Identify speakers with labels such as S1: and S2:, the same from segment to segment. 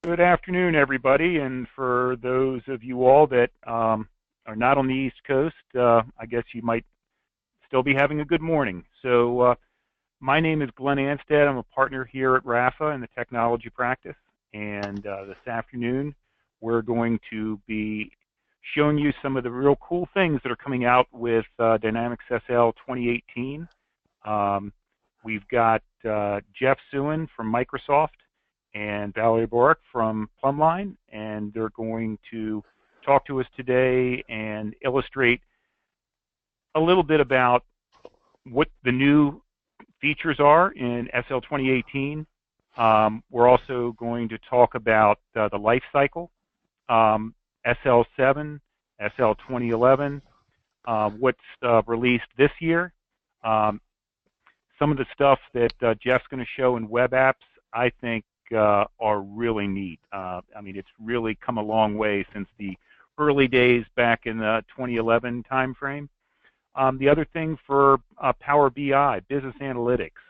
S1: Good afternoon, everybody, and for those of you all that are not on the East Coast, I guess you might still be having a good morning. My name is Glenn Anstead. I'm a partner here at Raffa in the technology practice, and this afternoon we're going to be showing you some of the real cool things that are coming out with Dynamics SL 2018. We've got Jeff Suwen from Microsoft and Valerie Borak from Plumbline, and they're going to talk to us today and illustrate a little bit about what the new features are in SL 2018. We're also going to talk about the life cycle, SL7, SL 2011, what's released this year. Some of the stuff that Jeff's going to show in web apps, I think, are really neat. I mean, it's really come a long way since the early days back in the 2011 timeframe. The other thing for Power BI, business analytics,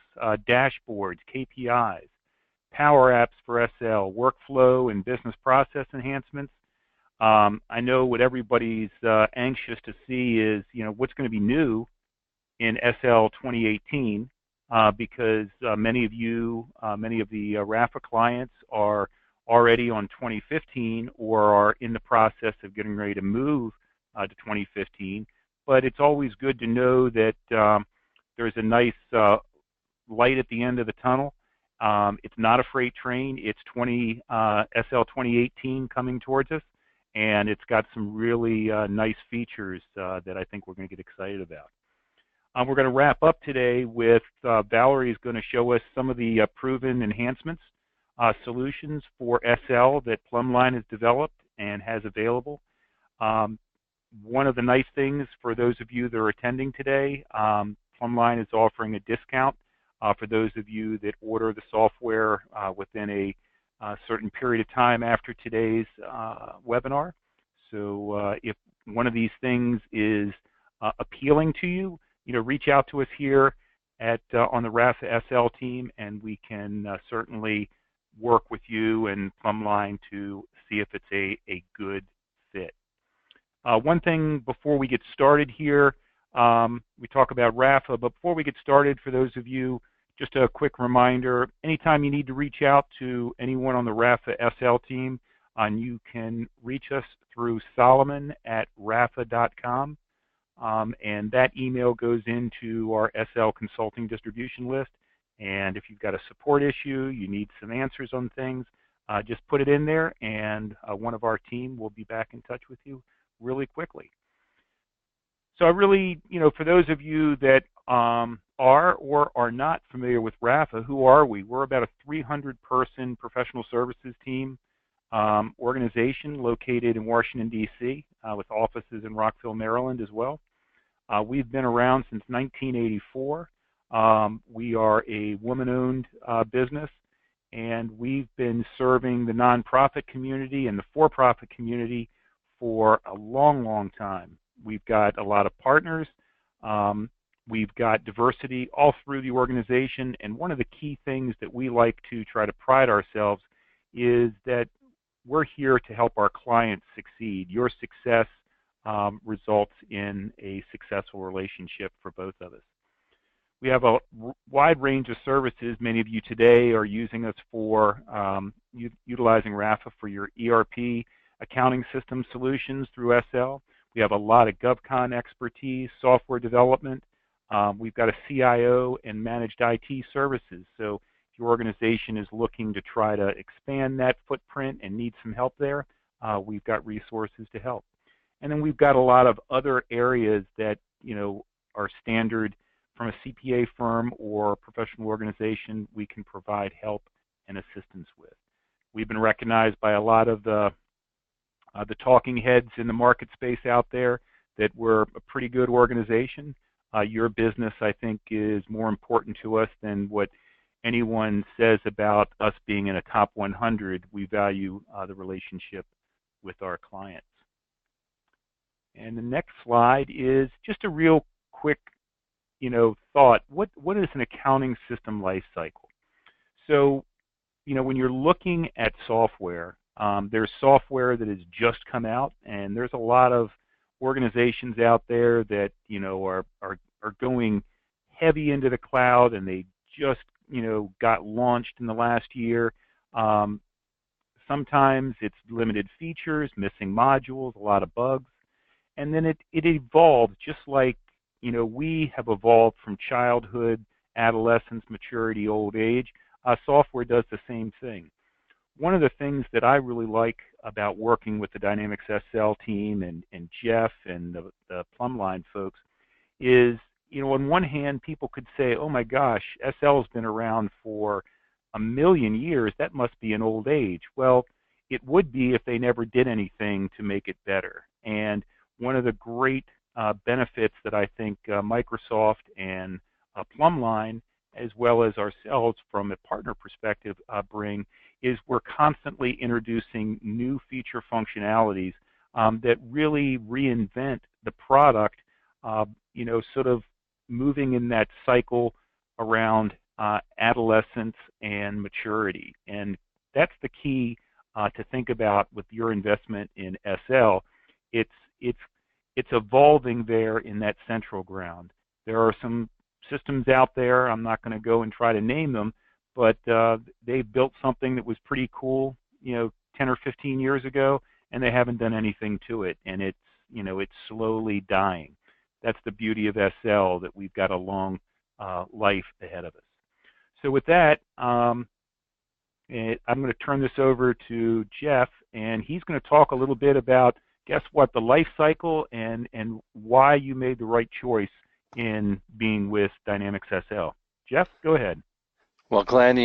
S1: dashboards, KPIs, Power Apps for SL, workflow and business process enhancements. I know what everybody's anxious to see is, what's going to be new in SL 2018. Because many of the Raffa clients are already on 2015 or are in the process of getting ready to move to 2015. But it's always good to know that there's a nice light at the end of the tunnel. It's not a freight train. It's SL 2018 coming towards us, and it's got some really nice features that I think we're going to get excited about. We're going to wrap up today with Valerie is going to show us some of the proven enhancements, solutions for SL that Plumbline has developed and has available. One of the nice things for those of you that are attending today, Plumbline is offering a discount for those of you that order the software within a certain period of time after today's webinar. So if one of these things is appealing to you, reach out to us here on the Raffa SL team, and we can certainly work with you and Plumbline to see if it's a good fit. One thing before we get started here, we talk about Raffa, but before we get started, for those of you, just a quick reminder, anytime you need to reach out to anyone on the Raffa SL team, you can reach us through solomon@raffa.com. And that email goes into our SL consulting distribution list. And if you've got a support issue, you need some answers on things, just put it in there, and one of our team will be back in touch with you really quickly. So I really, for those of you that are or are not familiar with Raffa, who are we? We're about a 300-person professional services team organization located in Washington, D.C., with offices in Rockville, Maryland as well. We've been around since 1984. We are a woman-owned business, and we've been serving the nonprofit community and the for-profit community for a long, long time. We've got a lot of partners. We've got diversity all through the organization, and one of the key things that we like to try to pride ourselves is that we're here to help our clients succeed. Your success results in a successful relationship for both of us. We have a wide range of services. Many of you today are using us for utilizing Raffa for your ERP accounting system solutions through SL. We have a lot of GovCon expertise, software development. We've got a CIO and managed IT services. So if your organization is looking to try to expand that footprint and need some help there, we've got resources to help. And then we've got a lot of other areas that are standard from a CPA firm or professional organization we can provide help and assistance with. We've been recognized by a lot of the talking heads in the market space out there that we're a pretty good organization. Your business, I think, is more important to us than what anyone says about us being in a top 100. We value the relationship with our clients. And the next slide is just a real quick, thought. What is an accounting system life cycle? So when you're looking at software, there's software that has just come out, and there's a lot of organizations out there that are going heavy into the cloud, and they just got launched in the last year. Um, Sometimes it's limited features, missing modules, a lot of bugs, and then it evolved just like we have evolved from childhood, adolescence, maturity, old age. Software does the same thing. One of the things that I really like about working with the Dynamics SL team and Jeff and the Plumbline folks is, on one hand, people could say, oh my gosh, SL's been around for a million years. That must be an old age. Well, it would be if they never did anything to make it better. And one of the great benefits that I think Microsoft and Plumbline, as well as ourselves from a partner perspective, bring is we're constantly introducing new feature functionalities that really reinvent the product, sort of moving in that cycle around adolescence and maturity. And that's the key to think about with your investment in SL. It's evolving there in that central ground. There are some systems out there. I'm not going to go and try to name them, but they built something that was pretty cool, 10 or 15 years ago, and they haven't done anything to it, and it's slowly dying. That's the beauty of SL, that we've got a long life ahead of us. So with that, I'm going to turn this over to Jeff, and he's going to talk a little bit about, guess what, the life cycle and why you made the right choice in being with Dynamics SL. Jeff, go ahead.
S2: Well, Glenn,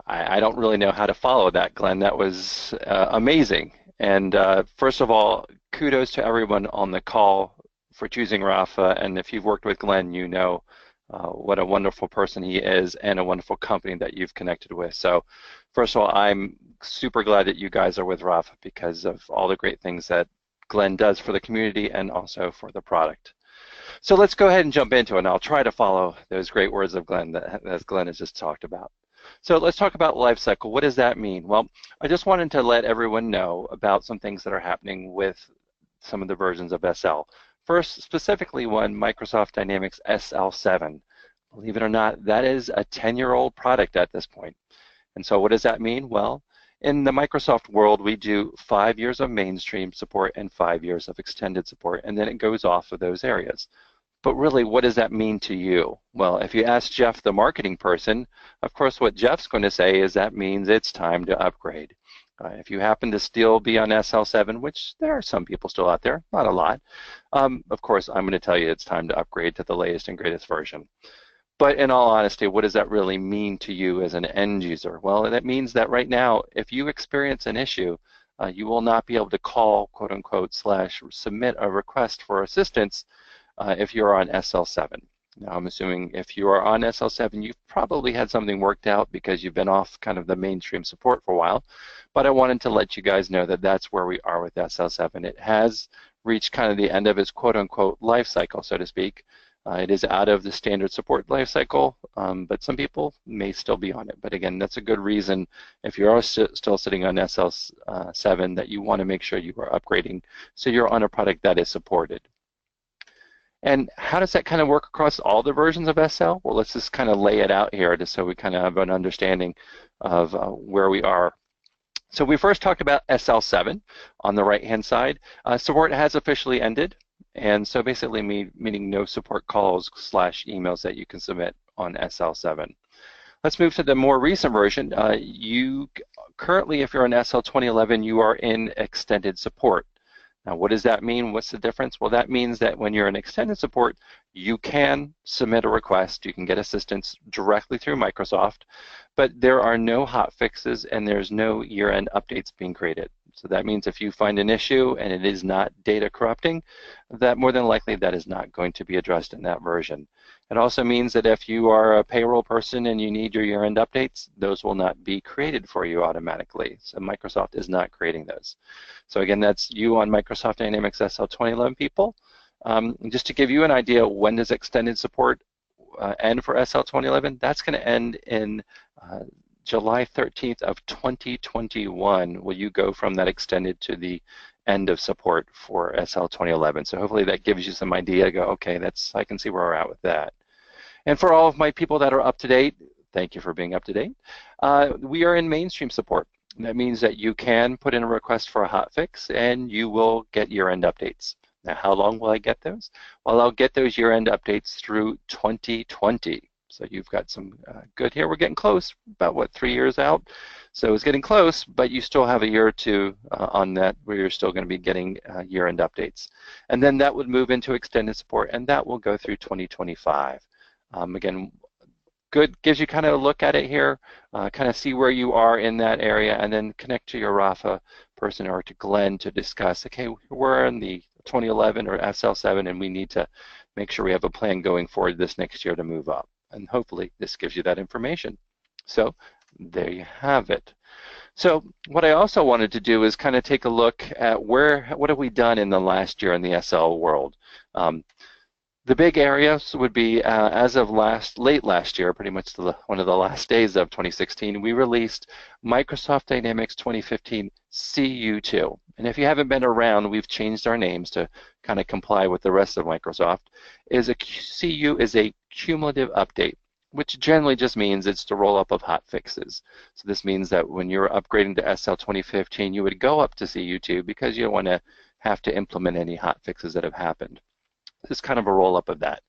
S2: I don't really know how to follow that, Glenn. That was amazing. And first of all, kudos to everyone on the call for choosing Raffa. And if you've worked with Glenn, you know what a wonderful person he is and a wonderful company that you've connected with. So first of all, I'm super glad that you guys are with Raffa because of all the great things that Glenn does for the community and also for the product. So let's go ahead and jump into it, and I'll try to follow those great words of Glenn that Glenn has just talked about. So let's talk about life cycle. What does that mean? Well, I just wanted to let everyone know about some things that are happening with some of the versions of SL. First, specifically one, Microsoft Dynamics SL7. Believe it or not, that is a 10-year-old product at this point. And so what does that mean? Well, in the Microsoft world, we do 5 years of mainstream support and 5 years of extended support, and then it goes off of those areas. But really, what does that mean to you? Well, if you ask Jeff, the marketing person, of course, what Jeff's going to say is that means it's time to upgrade. If you happen to still be on SL7, which there are some people still out there, not a lot, of course, I'm going to tell you it's time to upgrade to the latest and greatest version. But in all honesty, what does that really mean to you as an end user? Well, that means that right now, if you experience an issue, you will not be able to call, quote unquote, / submit a request for assistance if you're on SL7. Now, I'm assuming if you are on SL7, you've probably had something worked out because you've been off kind of the mainstream support for a while. But I wanted to let you guys know that that's where we are with SL7. It has reached kind of the end of its quote unquote life cycle, so to speak. It is out of the standard support life cycle, but some people may still be on it. But again, that's a good reason if you're still sitting on SL7 that you want to make sure you are upgrading so you're on a product that is supported. And how does that kind of work across all the versions of SL? Well, let's just kind of lay it out here just so we kind of have an understanding of where we are. So we first talked about SL7 on the right-hand side. Support has officially ended. And so basically meaning no support calls / emails that you can submit on SL7. Let's move to the more recent version. You currently, if you're on SL 2011, you are in extended support. Now, what does that mean? What's the difference? Well, that means that when you're in extended support, you can submit a request. You can get assistance directly through Microsoft, but there are no hot fixes and there's no year-end updates being created. So that means if you find an issue and it is not data corrupting, that more than likely that is not going to be addressed in that version. It also means that if you are a payroll person and you need your year-end updates, those will not be created for you automatically. So Microsoft is not creating those. So again, that's you on Microsoft Dynamics SL 2011 people. Just to give you an idea, when does extended support end for SL 2011? That's going to end in July 13th of 2021 will you go from that extended to the end of support for SL 2011. So hopefully that gives you some idea to go, okay, I can see where we're at with that. And for all of my people that are up to date, thank you for being up to date. We are in mainstream support. That means that you can put in a request for a hotfix and you will get year-end updates. Now, how long will I get those? Well, I'll get those year-end updates through 2020. So you've got some good here. We're getting close, about what, 3 years out? So it's getting close, but you still have a year or two on that where you're still going to be getting year-end updates. And then that would move into extended support, and that will go through 2025. Again, good, gives you kind of a look at it here, kind of see where you are in that area, and then connect to your Raffa person or to Glenn to discuss, okay, we're in the 2011 or SL7 and we need to make sure we have a plan going forward this next year to move up. And hopefully this gives you that information. So there you have it. So what I also wanted to do is kind of take a look at what have we done in the last year in the SL world. The big areas would be as of late last year, pretty much one of the last days of 2016, we released Microsoft Dynamics 2015 CU2. And if you haven't been around, we've changed our names to kind of comply with the rest of Microsoft. CU is a cumulative update, which generally just means it's the roll-up of hot fixes. So this means that when you're upgrading to SL 2015, you would go up to CU2 because you don't want to have to implement any hot fixes that have happened. This is kind of a roll-up of that.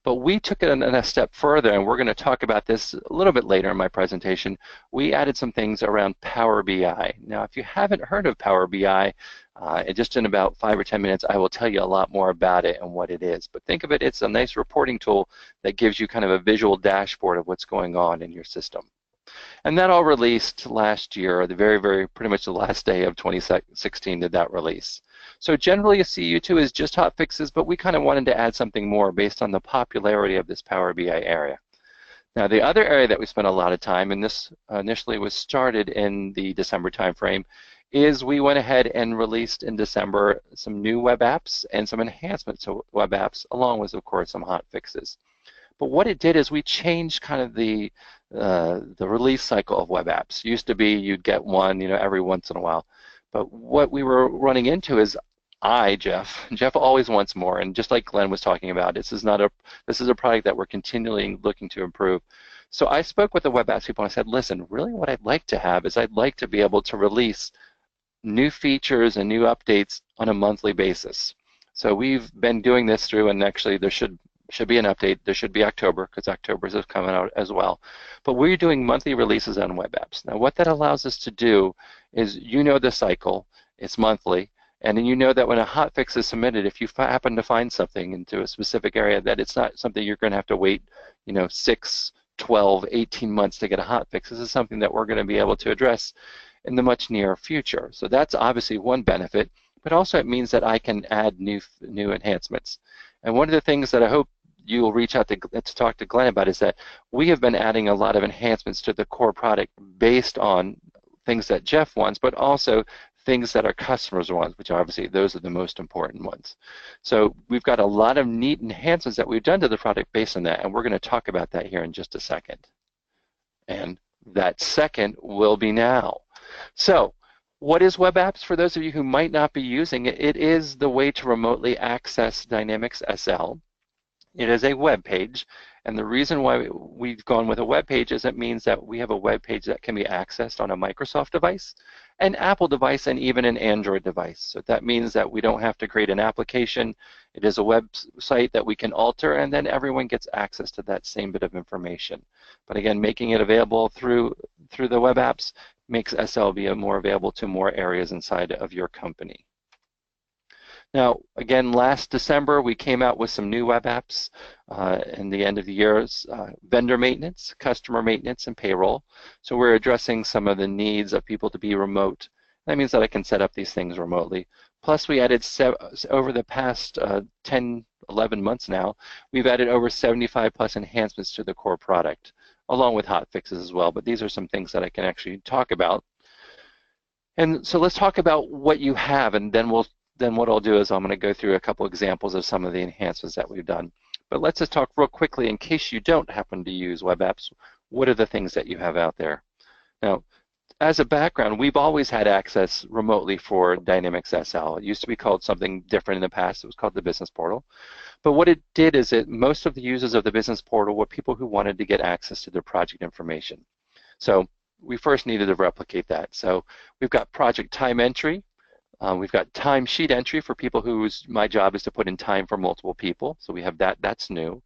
S2: But we took it a step further, and we're going to talk about this a little bit later in my presentation. We added some things around Power BI. Now, if you haven't heard of Power BI, just in about 5 or 10 minutes, I will tell you a lot more about it and what it is. But think of it, it's a nice reporting tool that gives you kind of a visual dashboard of what's going on in your system. And that all released last year, pretty much the last day of 2016 did that release. So generally a CU2 is just hot fixes, but we kind of wanted to add something more based on the popularity of this Power BI area. Now the other area that we spent a lot of time, and this initially was started in the December timeframe, is we went ahead and released in December some new web apps and some enhancements to web apps, along with, of course, some hot fixes. But what it did is we changed kind of the release cycle of web apps. Used to be you'd get one, every once in a while. But what we were running into is Jeff always wants more, and just like Glenn was talking about, this is a product that we're continually looking to improve. So I spoke with the web apps people and I said, listen, really what I'd like to have is I'd like to be able to release new features and new updates on a monthly basis. So we've been doing this through, and actually there should be an update. There should be October, because October's is coming out as well. But we're doing monthly releases on web apps. Now what that allows us to do is, the cycle, it's monthly, and then you know that when a hotfix is submitted, if you happen to find something into a specific area, that it's not something you're going to have to wait 6, 12, 18 months to get a hotfix. This is something that we're going to be able to address in the much near future. So that's obviously one benefit, but also it means that I can add new enhancements. And one of the things that I hope you will reach out to talk to Glenn about is that we have been adding a lot of enhancements to the core product based on things that Jeff wants, but also things that our customers want, which obviously those are the most important ones. So we've got a lot of neat enhancements that we've done to the product based on that, and we're going to talk about that here in just a second. And that second will be now. So what is web apps? For those of you who might not be using it, it is the way to remotely access Dynamics SL. It is a web page, and the reason why we've gone with a web page is it means that we have a web page that can be accessed on a Microsoft device, an Apple device, and even an Android device. So that means that we don't have to create an application. It is a website that we can alter, and then everyone gets access to that same bit of information. But again, making it available through the web apps makes SL be more available to more areas inside of your company. Now, again, last December, we came out with some new web apps in the end of the year, vendor maintenance, customer maintenance, and payroll. So we're addressing some of the needs of people to be remote. That means that I can set up these things remotely. Plus, we added, over the past 10, 11 months now, we've added over 75 plus enhancements to the core product, along with hot fixes as well. But these are some things that I can actually talk about. And so let's talk about what you have, and then what I'll do is I'm going to go through a couple examples of some of the enhancements that we've done. But let's just talk real quickly, in case you don't happen to use web apps, what are the things that you have out there? Now, as a background, we've always had access remotely for Dynamics SL. It used to be called something different in the past. It was called the Business Portal. But what it did is most of the users of the Business Portal were people who wanted to get access to their project information. So we first needed to replicate that. So we've got project time entry. We've got timesheet entry for people my job is to put in time for multiple people. So we have that. That's new.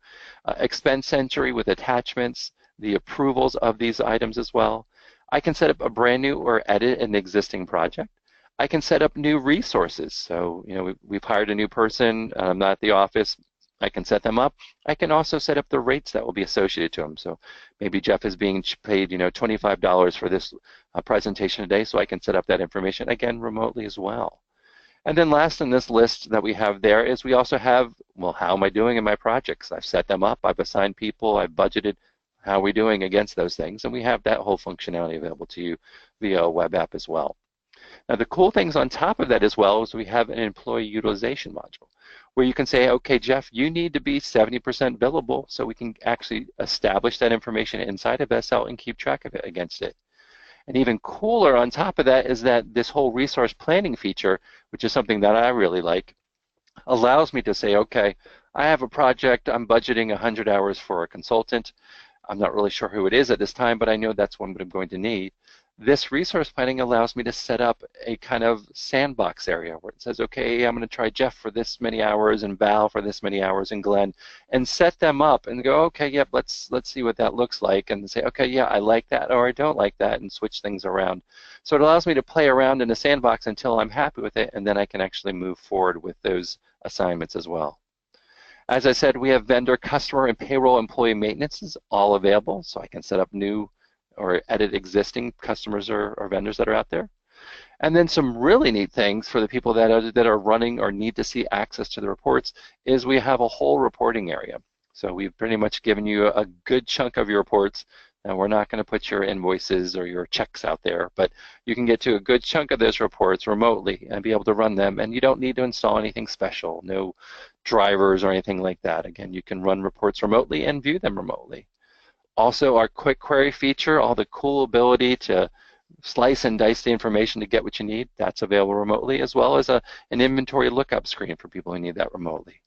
S2: Expense entry with attachments, the approvals of these items as well. I can set up a brand new or edit an existing project. I can set up new resources. So, we've hired a new person. I'm not at the office. I can set them up. I can also set up the rates that will be associated to them. So maybe Jeff is being paid, $25 for this presentation today, so I can set up that information, again, remotely as well. And then last in this list that we have there is we also have, well, how am I doing in my projects? I've set them up. I've assigned people. I've budgeted. How are we doing against those things? And we have that whole functionality available to you via a web app as well. Now, the cool things on top of that as well is we have an employee utilization module where you can say, okay, Jeff, you need to be 70% billable, so we can actually establish that information inside of SL and keep track of it against it. And even cooler on top of that is that this whole resource planning feature, which is something that I really like, allows me to say, okay, I have a project, I'm budgeting 100 hours for a consultant. I'm not really sure who it is at this time, but I know that's what I'm going to need. This resource planning allows me to set up a kind of sandbox area where it says, okay, I'm going to try Jeff for this many hours and Val for this many hours and Glenn, and set them up and go, okay, yep, let's see what that looks like, and say, okay, yeah, I like that or I don't like that, and switch things around. So it allows me to play around in a sandbox until I'm happy with it, and then I can actually move forward with those assignments as well. As I said, we have vendor, customer, and payroll employee maintenances all available, so I can set up new or edit existing customers or vendors that are out there. And then some really neat things for the people that are running or need to see access to the reports is we have a whole reporting area. So we've pretty much given you a good chunk of your reports. Now, we're not going to put your invoices or your checks out there, but you can get to a good chunk of those reports remotely and be able to run them, and you don't need to install anything special, no drivers or anything like that. Again, you can run reports remotely and view them remotely. Also, our quick query feature, all the cool ability to slice and dice the information to get what you need, that's available remotely, as well as an inventory lookup screen for people who need that remotely.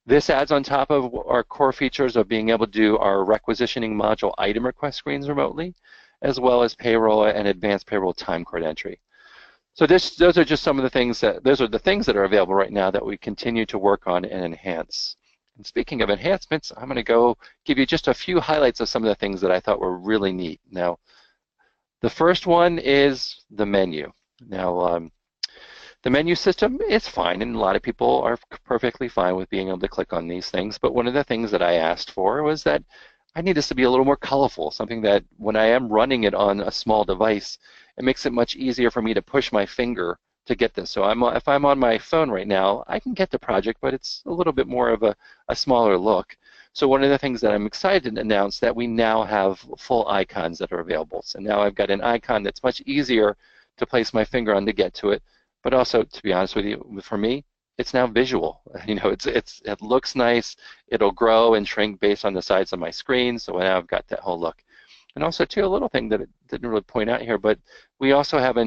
S2: This adds on top of our core features of being able to do our requisitioning module item request screens remotely, as well as payroll and advanced payroll time card entry. So those are just some of the things that are available right now that we continue to work on and enhance. And speaking of enhancements, I'm going to go give you just a few highlights of some of the things that I thought were really neat. Now, the first one is the menu. Now, the menu system is fine, and a lot of people are perfectly fine with being able to click on these things, but one of the things that I asked for was that I need this to be a little more colorful, something that when I am running it on a small device, it makes it much easier for me to push my finger to get this. So if I'm on my phone right now, I can get the project, but it's a little bit more of a smaller look. So one of the things that I'm excited to announce that we now have full icons that are available. So now I've got an icon that's much easier to place my finger on to get to it, but also, to be honest with you, for me, it's now visual. It looks nice. It'll grow and shrink based on the size of my screen, so now I've got that whole look. And also, too, a little thing that it didn't really point out here, but we also have a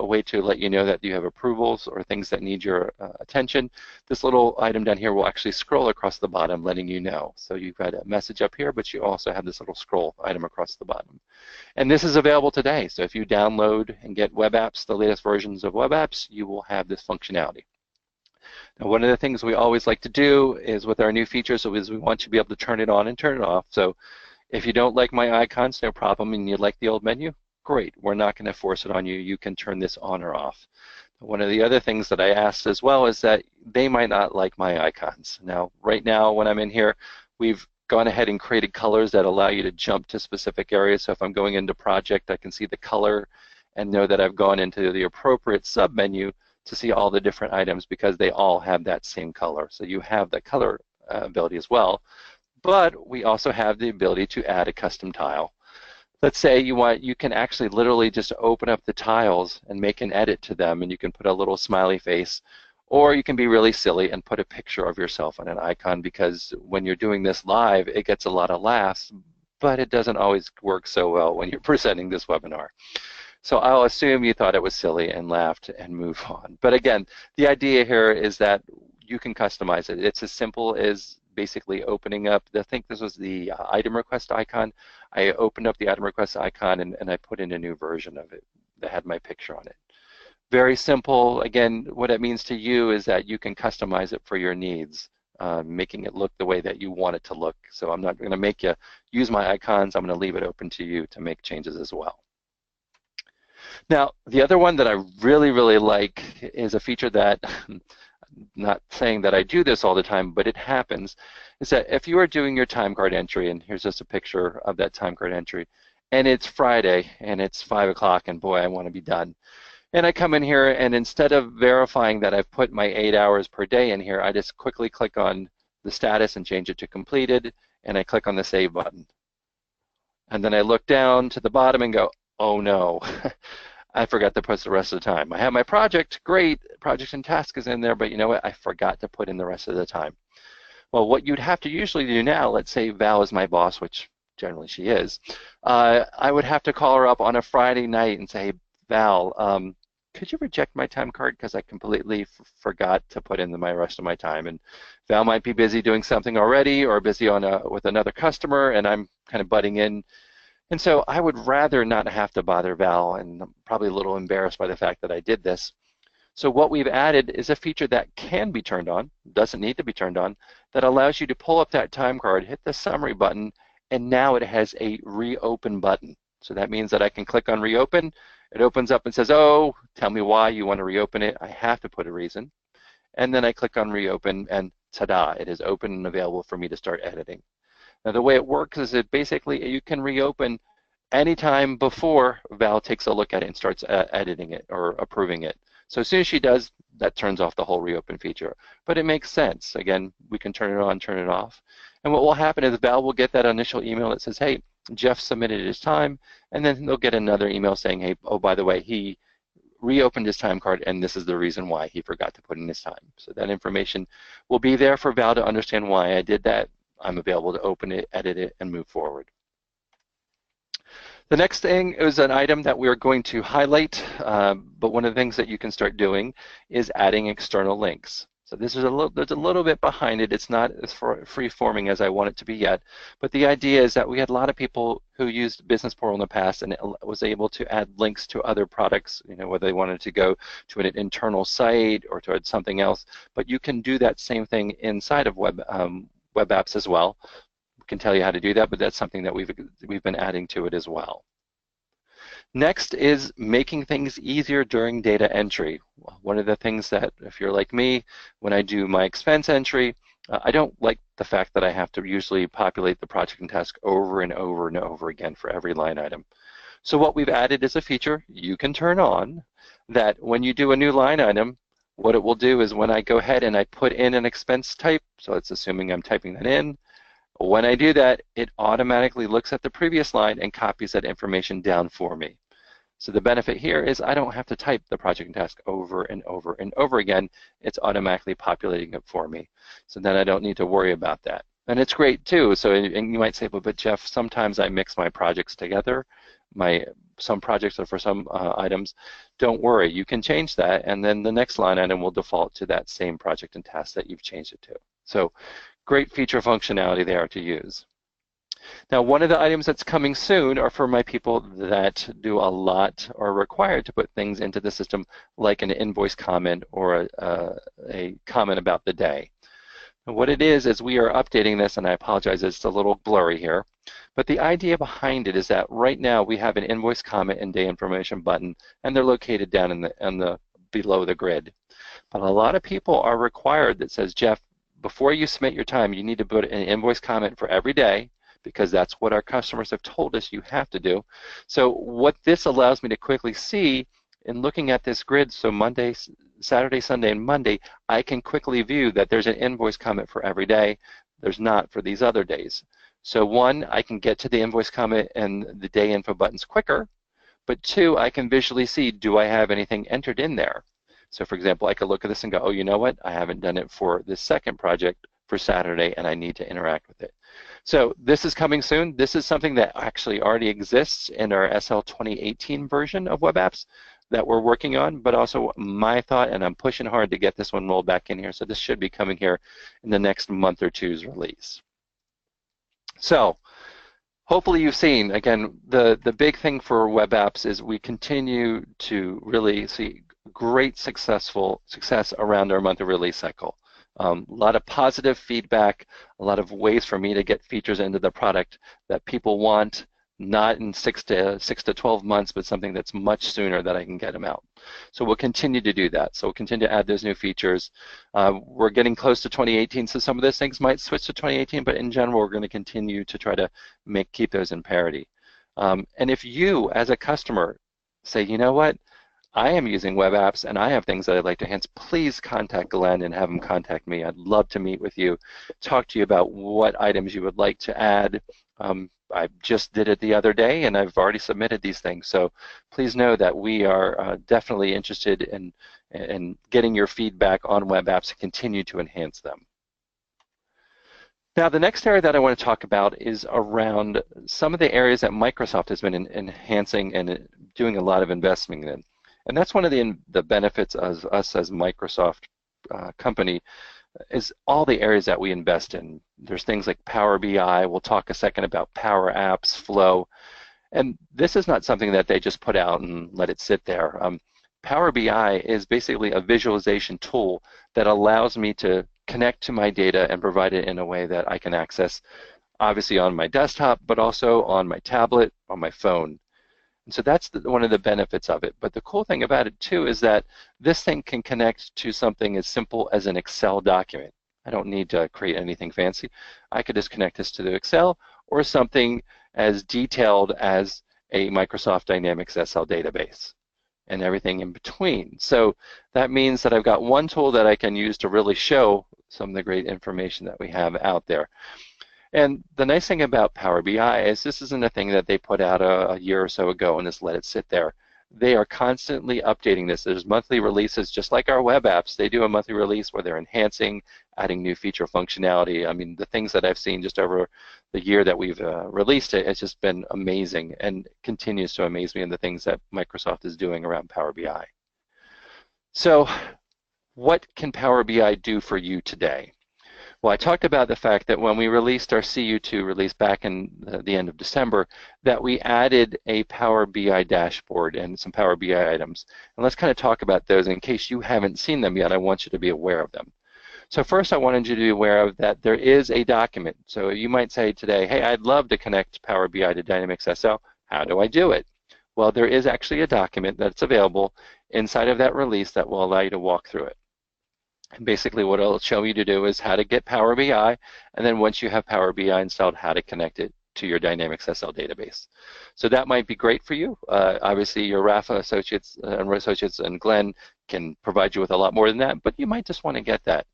S2: way to let you know that you have approvals or things that need your attention. This little item down here will actually scroll across the bottom, letting you know. So you've got a message up here, but you also have this little scroll item across the bottom. And this is available today. So if you download and get web apps, the latest versions of web apps, you will have this functionality. Now, one of the things we always like to do is with our new features is we want you to be able to turn it on and turn it off. So if you don't like my icons, no problem, and you like the old menu, great. We're not going to force it on you. You can turn this on or off. One of the other things that I asked as well is that they might not like my icons. Now, right now, when I'm in here, we've gone ahead and created colors that allow you to jump to specific areas. So if I'm going into project, I can see the color and know that I've gone into the appropriate submenu to see all the different items because they all have that same color. So you have the color ability as well. But we also have the ability to add a custom tile. Let's say you can actually literally just open up the tiles and make an edit to them, and you can put a little smiley face, or you can be really silly and put a picture of yourself on an icon, because when you're doing this live, it gets a lot of laughs, but it doesn't always work so well when you're presenting this webinar. So I'll assume you thought it was silly and laughed and move on. But again, the idea here is that you can customize it. It's as simple as basically opening up, I think this was the item request icon. I opened up the item request icon and I put in a new version of it that had my picture on it. Very simple. Again, what it means to you is that you can customize it for your needs, making it look the way that you want it to look. So I'm not going to make you use my icons. I'm going to leave it open to you to make changes as well. Now, the other one that I really, really like is a feature that, not saying that I do this all the time, but it happens, is that if you are doing your time card entry, and here's just a picture of that time card entry, and it's Friday, and it's 5 o'clock, and boy, I want to be done. And I come in here, and instead of verifying that I've put my 8 hours per day in here, I just quickly click on the status and change it to completed, and I click on the Save button. And then I look down to the bottom and go, oh no, I forgot to put the rest of the time. I have my project, great, project and task is in there, but you know what, I forgot to put in the rest of the time. Well, what you'd have to usually do now, let's say Val is my boss, which generally she is, I would have to call her up on a Friday night and say, hey, Val, could you reject my time card because I completely forgot to put in my rest of my time? And Val might be busy doing something already or busy on with another customer, and I'm kind of butting in. And so I would rather not have to bother Val, and I'm probably a little embarrassed by the fact that I did this. So what we've added is a feature that can be turned on, doesn't need to be turned on, that allows you to pull up that time card, hit the summary button, and now it has a reopen button. So that means that I can click on reopen, it opens up and says, oh, tell me why you want to reopen it. I have to put a reason. And then I click on reopen and ta-da, it is open and available for me to start editing. Now the way it works is that basically you can reopen anytime before Val takes a look at it and starts editing it or approving it. So as soon as she does, that turns off the whole reopen feature. But it makes sense. Again, we can turn it on, turn it off. And what will happen is Val will get that initial email that says, hey, Jeff submitted his time, and then they'll get another email saying, hey, oh, by the way, he reopened his time card, and this is the reason why he forgot to put in his time. So that information will be there for Val to understand why I did that. I'm available to open it, edit it, and move forward. The next thing is an item that we're going to highlight, but one of the things that you can start doing is adding external links. So this is there's a little bit behind it. It's not as free-forming as I want it to be yet, but the idea is that we had a lot of people who used Business Portal in the past and was able to add links to other products, you know, whether they wanted to go to an internal site or to something else, but you can do that same thing inside of web apps as well. We can tell you how to do that, but that's something that we've been adding to it as well. Next is making things easier during data entry. One of the things that, if you're like me, when I do my expense entry, I don't like the fact that I have to usually populate the project and task over and over and over again for every line item. So what we've added is a feature you can turn on that when you do a new line item, what it will do is when I go ahead and I put in an expense type, so it's assuming I'm typing that in, when I do that, it automatically looks at the previous line and copies that information down for me. So the benefit here is I don't have to type the project and task over and over and over again. It's automatically populating it for me. So then I don't need to worry about that. And it's great too. So and you might say, well, but Jeff, sometimes I mix my projects together. Some projects are for some items. Don't worry, you can change that, and then the next line item will default to that same project and task that you've changed it to. So great feature functionality there to use. Now, one of the items that's coming soon are for my people that do a lot or are required to put things into the system like an invoice comment or a comment about the day. And what it is we are updating this, and I apologize, it's a little blurry here, but the idea behind it is that right now we have an invoice comment and day information button, and they're located down in the below the grid. But a lot of people are required that says, Jeff, before you submit your time, you need to put an invoice comment for every day, because that's what our customers have told us you have to do. So what this allows me to quickly see in looking at this grid, so Monday, Saturday, Sunday, and Monday, I can quickly view that there's an invoice comment for every day. There's not for these other days. So one, I can get to the invoice comment and the day info buttons quicker, but two, I can visually see, do I have anything entered in there? So for example, I could look at this and go, oh, you know what? I haven't done it for this second project for Saturday, and I need to interact with it. So this is coming soon. This is something that actually already exists in our SL 2018 version of web apps that we're working on, but also my thought, and I'm pushing hard to get this one rolled back in here, so this should be coming here in the next month or two's release. So hopefully you've seen, again, the big thing for web apps is we continue to really see great success around our monthly release cycle. A lot of positive feedback, a lot of ways for me to get features into the product that people want, not in 6 to 12 months, but something that's much sooner that I can get them out. So we'll continue to do that. So we'll continue to add those new features. We're getting close to 2018, so some of those things might switch to 2018, but in general, we're going to continue to try to keep those in parity. And if you, as a customer, say, you know what, I am using web apps and I have things that I'd like to enhance, please contact Glenn and have him contact me. I'd love to meet with you, talk to you about what items you would like to add. I just did it the other day and I've already submitted these things. So please know that we are definitely interested in getting your feedback on web apps and continue to enhance them. Now, the next area that I want to talk about is around some of the areas that Microsoft has been enhancing and doing a lot of investment in. And that's one of the benefits of us as Microsoft company is all the areas that we invest in. There's things like Power BI. We'll talk a second about Power Apps, Flow. And this is not something that they just put out and let it sit there. Power BI is basically a visualization tool that allows me to connect to my data and provide it in a way that I can access, obviously on my desktop, but also on my tablet, on my phone. And so that's one of the benefits of it. But the cool thing about it too is that this thing can connect to something as simple as an Excel document. I don't need to create anything fancy. I could just connect this to the Excel or something as detailed as a Microsoft Dynamics SL database and everything in between. So that means that I've got one tool that I can use to really show some of the great information that we have out there. And the nice thing about Power BI is this isn't a thing that they put out a year or so ago and just let it sit there. They are constantly updating this. There's monthly releases, just like our web apps. They do a monthly release where they're enhancing, adding new feature functionality. I mean, the things that I've seen just over the year that we've released it, it's just been amazing and continues to amaze me in the things that Microsoft is doing around Power BI. So what can Power BI do for you today? Well, I talked about the fact that when we released our CU2 release back in the end of December, that we added a Power BI dashboard and some Power BI items. And let's kind of talk about those. In case you haven't seen them yet, I want you to be aware of them. So first, I wanted you to be aware of that there is a document. So you might say today, hey, I'd love to connect Power BI to Dynamics SL. How do I do it? Well, there is actually a document that's available inside of that release that will allow you to walk through it. And basically what it'll show you to do is how to get Power BI, and then once you have Power BI installed, how to connect it to your Dynamics SL database. So that might be great for you. Obviously, your Raffa associates and Glenn can provide you with a lot more than that, but you might just want to get that.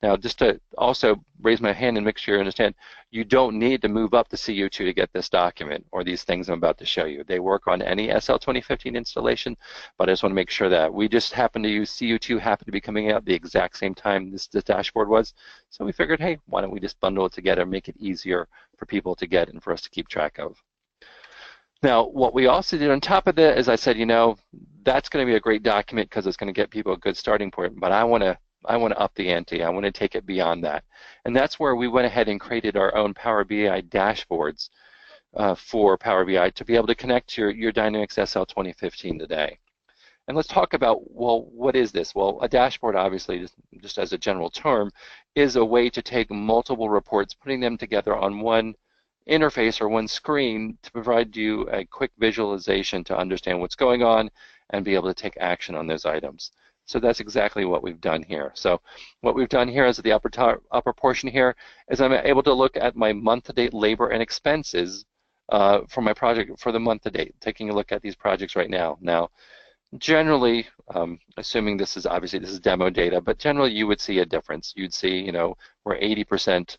S2: Now, just to also raise my hand and make sure you understand, you don't need to move up the CU2 to get this document or these things I'm about to show you. They work on any SL 2015 installation, but I just want to make sure that we just happen to use CU2 happened to be coming out the exact same time this dashboard was. So we figured, hey, why don't we just bundle it together, make it easier for people to get and for us to keep track of. Now, what we also did on top of that is I said, you know, that's going to be a great document because it's going to get people a good starting point, but I want to up the ante. I want to take it beyond that. And that's where we went ahead and created our own Power BI dashboards for Power BI to be able to connect to your Dynamics SL 2015 today. And let's talk about, well, what is this? Well, a dashboard, obviously, just as a general term, is a way to take multiple reports, putting them together on one interface or one screen to provide you a quick visualization to understand what's going on and be able to take action on those items. So that's exactly what we've done here. So what we've done here is at the upper portion here is I'm able to look at my month-to-date labor and expenses for my project for the month-to-date, taking a look at these projects right now. Now, generally, assuming this is demo data, but generally you would see a difference. You'd see, you know, we're 80%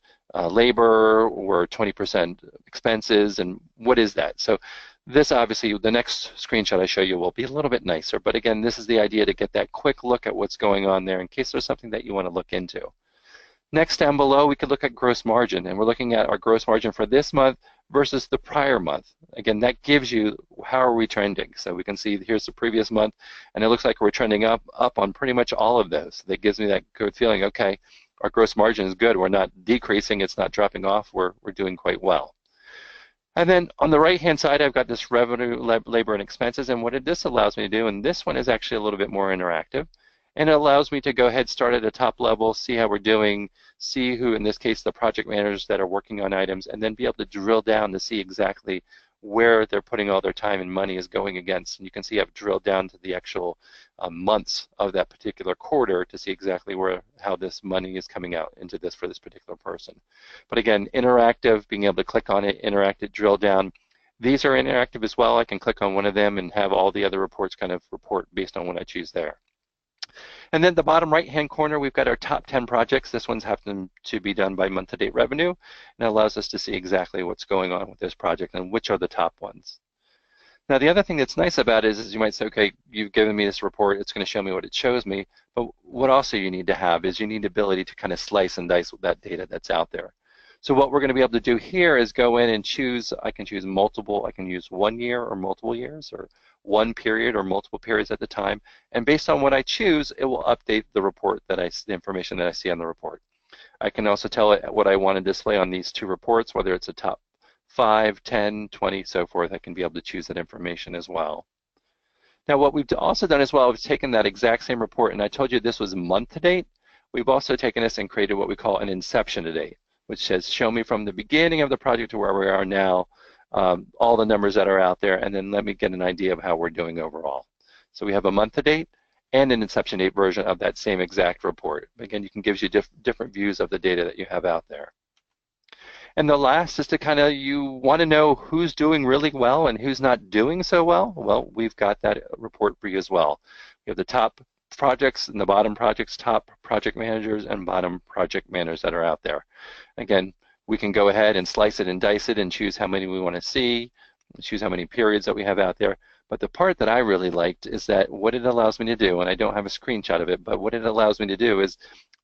S2: labor, we're 20% expenses, and what is that? So this obviously, the next screenshot I show you will be a little bit nicer, but again, this is the idea to get that quick look at what's going on there in case there's something that you want to look into. Next, down below, we could look at gross margin, and we're looking at our gross margin for this month versus the prior month. Again, that gives you how are we trending. So we can see here's the previous month, and it looks like we're trending up on pretty much all of those. That gives me that good feeling, okay, our gross margin is good. We're not decreasing, it's not dropping off, we're doing quite well. And then on the right-hand side, I've got this revenue, labor, and expenses, and what this allows me to do, and this one is actually a little bit more interactive, and it allows me to go ahead, start at a top level, see how we're doing, see who, in this case, the project managers that are working on items, and then be able to drill down to see exactly where they're putting all their time and money is going against. And you can see I've drilled down to the actual months of that particular quarter to see exactly how this money is coming out into this for this particular person. But again, interactive, being able to click on it, interact it, drill down. These are interactive as well. I can click on one of them and have all the other reports kind of report based on what I choose there. And then the bottom right-hand corner, we've got our top 10 projects. This one's happened to be done by month-to-date revenue, and it allows us to see exactly what's going on with this project and which are the top ones. Now, the other thing that's nice about it is you might say, okay, you've given me this report, it's going to show me what it shows me, but what also you need to have is you need the ability to kind of slice and dice with that data that's out there. So what we're going to be able to do here is go in and choose, I can choose multiple, I can use 1 year or multiple years, or one period or multiple periods at the time, and based on what I choose, it will update the report the information that I see on the report. I can also tell it what I want to display on these two reports, whether it's a top 5, 10, 20, so forth. I can be able to choose that information as well. Now, what we've also done as well, we've taken that exact same report, and I told you this was month to date. We've also taken this and created what we call an inception to date, which says show me from the beginning of the project to where we are now, all the numbers that are out there, and then let me get an idea of how we're doing overall. So we have a month to date and an inception date version of that same exact report. Again, you can give you different views of the data that you have out there. And the last is to kind of, you want to know who's doing really well and who's not doing so well. Well, we've got that report for you as well. We have the top projects and the bottom projects, top project managers and bottom project managers that are out there. Again, we can go ahead and slice it and dice it and choose how many we want to see, choose how many periods that we have out there. But the part that I really liked is that what it allows me to do, and I don't have a screenshot of it, but what it allows me to do is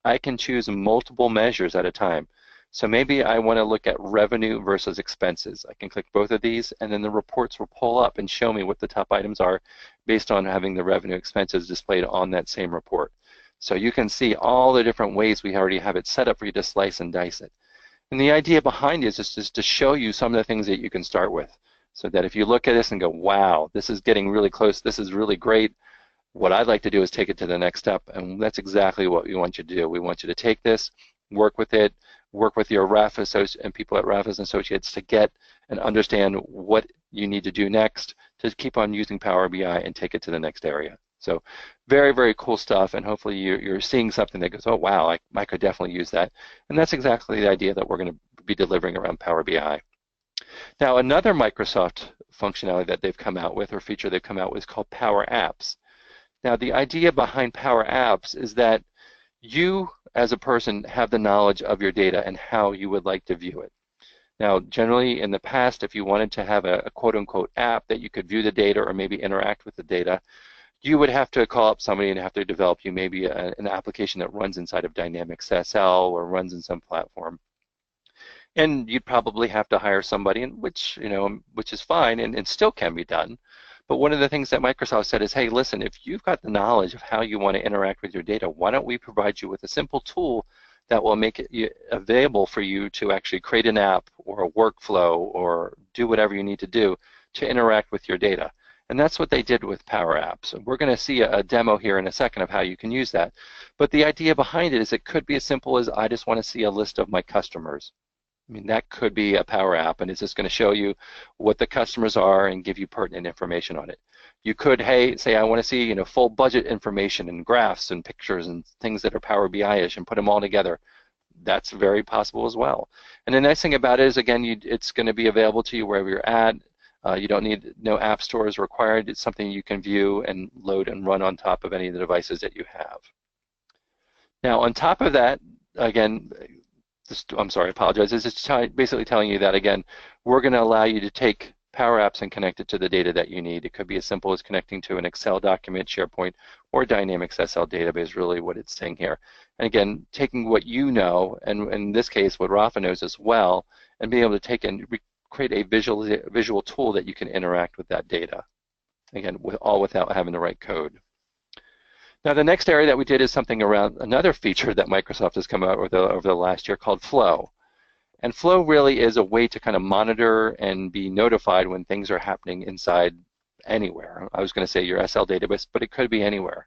S2: I can choose multiple measures at a time. So maybe I want to look at revenue versus expenses. I can click both of these, and then the reports will pull up and show me what the top items are based on having the revenue expenses displayed on that same report. So you can see all the different ways we already have it set up for you to slice and dice it. And the idea behind it is just to show you some of the things that you can start with, so that if you look at this and go, wow, this is getting really close, this is really great, what I'd like to do is take it to the next step, and that's exactly what we want you to do. We want you to take this, work with it, work with your Raffa associates and people at Raffa's Associates to get and understand what you need to do next to keep on using Power BI and take it to the next area. So very, very cool stuff, and hopefully you're seeing something that goes, oh wow, I could definitely use that. And that's exactly the idea that we're going to be delivering around Power BI. Now, another Microsoft functionality that they've come out with, or feature they've come out with, is called Power Apps. Now, the idea behind Power Apps is that you, as a person, have the knowledge of your data and how you would like to view it. Now, generally, in the past, if you wanted to have a quote-unquote app that you could view the data or maybe interact with the data, you would have to call up somebody and have to develop you maybe an application that runs inside of Dynamics SL or runs in some platform. And you'd probably have to hire somebody, which is fine and still can be done. But one of the things that Microsoft said is, hey, listen, if you've got the knowledge of how you want to interact with your data, why don't we provide you with a simple tool that will make it available for you to actually create an app or a workflow or do whatever you need to do to interact with your data. And that's what they did with Power Apps. We're going to see a demo here in a second of how you can use that. But the idea behind it is it could be as simple as I just want to see a list of my customers. I mean, that could be a Power App, and it's just going to show you what the customers are and give you pertinent information on it. You could, hey, say I want to see, full budget information and graphs and pictures and things that are Power BI-ish and put them all together. That's very possible as well. And the nice thing about it is, again, it's going to be available to you wherever you're at. You don't need no app stores required. It's something you can view and load and run on top of any of the devices that you have. Now, on top of that, again, I'm sorry, I apologize. It's just basically telling you that, again, we're going to allow you to take Power Apps and connect it to the data that you need. It could be as simple as connecting to an Excel document, SharePoint, or Dynamics SL database, really what it's saying here. And again, taking what you know, and in this case, what Raffa knows as well, and being able to take and create a visual tool that you can interact with that data. Again, all without having to write code. Now, the next area that we did is something around another feature that Microsoft has come out with over the last year called Flow. And Flow really is a way to kind of monitor and be notified when things are happening inside anywhere. I was going to say your SL database, but it could be anywhere.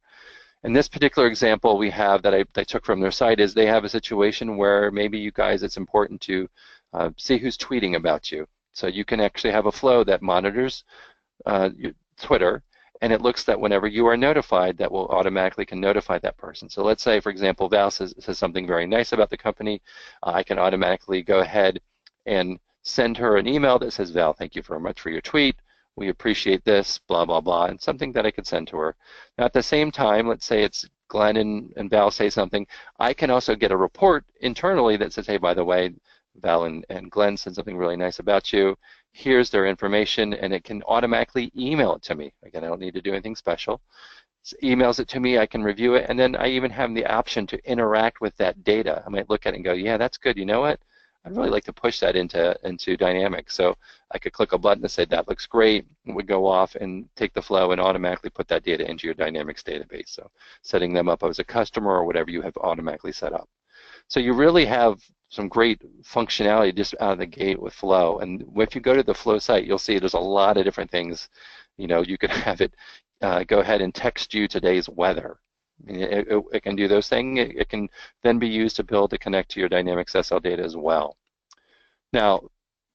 S2: In this particular example we have that I took from their site is they have a situation where maybe you guys, it's important to see who's tweeting about you. So you can actually have a flow that monitors your Twitter, and it looks that whenever you are notified, that will automatically can notify that person. So let's say, for example, Val says something very nice about the company. I can automatically go ahead and send her an email that says, Val, thank you very much for your tweet. We appreciate this, blah, blah, blah, and something that I could send to her. Now, at the same time, let's say it's Glenn and Val say something. I can also get a report internally that says, hey, by the way, Val and Glenn said something really nice about you. Here's their information, and it can automatically email it to me. Again, I don't need to do anything special. It emails it to me, I can review it, and then I even have the option to interact with that data. I might look at it and go, yeah, that's good. You know what? I'd really like to push that into Dynamics. So I could click a button that said, that looks great. It would go off and take the flow and automatically put that data into your Dynamics database. So setting them up as a customer or whatever you have automatically set up. So you really have some great functionality just out of the gate with Flow. And if you go to the Flow site, you'll see there's a lot of different things. You know, you could have it go ahead and text you today's weather. I mean, it can do those things. It can then be used to build to connect to your Dynamics SL data as well. Now,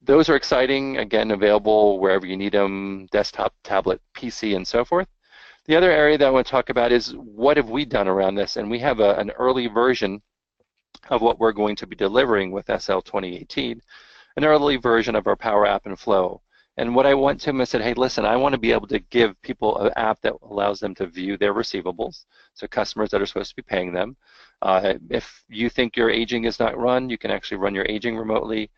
S2: those are exciting, again, available wherever you need them, desktop, tablet, PC, and so forth. The other area that I want to talk about is what have we done around this? And we have an early version of what we're going to be delivering with SL 2018, an early version of our Power App and Flow. And what I went to him, I said, hey, listen, I want to be able to give people an app that allows them to view their receivables, so customers that are supposed to be paying them. If you think your aging is not run, you can actually run your aging remotely,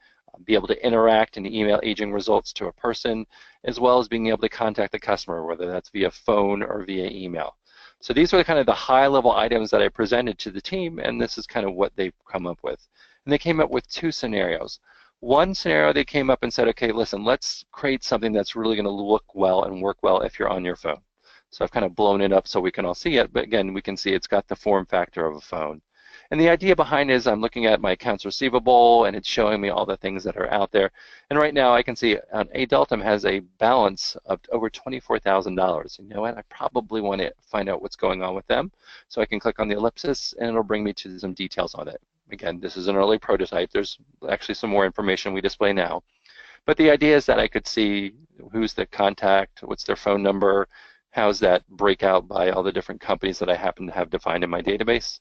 S2: be able to interact and email aging results to a person, as well as being able to contact the customer, whether that's via phone or via email. So these are kind of the high-level items that I presented to the team, and this is kind of what they've come up with. And they came up with two scenarios. One scenario, they came up and said, okay, listen, let's create something that's really going to look well and work well if you're on your phone. So I've kind of blown it up so we can all see it, but again, we can see it's got the form factor of a phone. And the idea behind it is I'm looking at my accounts receivable, and it's showing me all the things that are out there. And right now I can see Adultum has a balance of over $24,000. You know what? I probably want to find out what's going on with them. So I can click on the ellipsis, and it'll bring me to some details on it. Again, this is an early prototype. There's actually some more information we display now. But the idea is that I could see who's the contact, what's their phone number, how's that breakout by all the different companies that I happen to have defined in my database,